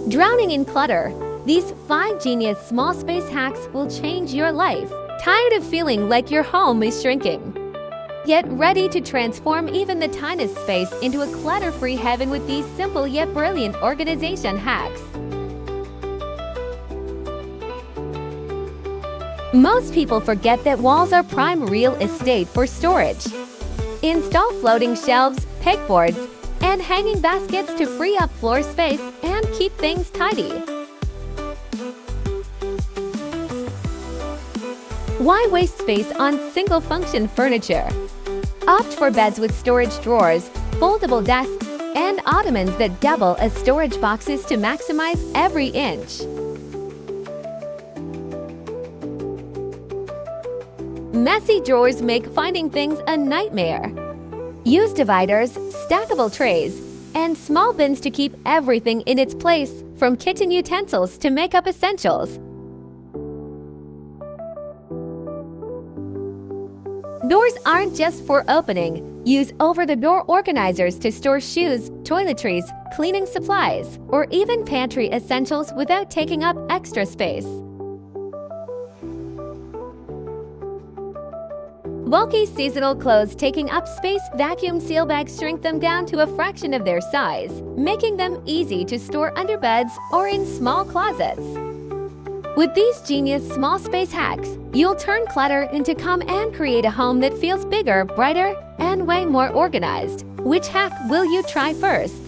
Drowning in clutter. These 5 genius small space hacks will change your life. Tired of feeling like your home is shrinking? Get ready to transform even the tiniest space into a clutter-free heaven with these simple yet brilliant organization hacks. Most people forget that walls are prime real estate for storage. Install floating shelves, pegboards, and hanging baskets to free up floor space and keep things tidy. Why waste space on single-function furniture? Opt for beds with storage drawers, foldable desks, and ottomans that double as storage boxes to maximize every inch. Messy drawers make finding things a nightmare. Use dividers, stackable trays, and small bins to keep everything in its place, from kitchen utensils to makeup essentials. Doors aren't just for opening. Use over-the-door organizers to store shoes, toiletries, cleaning supplies, or even pantry essentials without taking up extra space. Bulky seasonal clothes taking up space, vacuum seal bags shrink them down to a fraction of their size, making them easy to store under beds or in small closets. With these genius small space hacks, you'll turn clutter into calm and create a home that feels bigger, brighter, and way more organized. Which hack will you try first?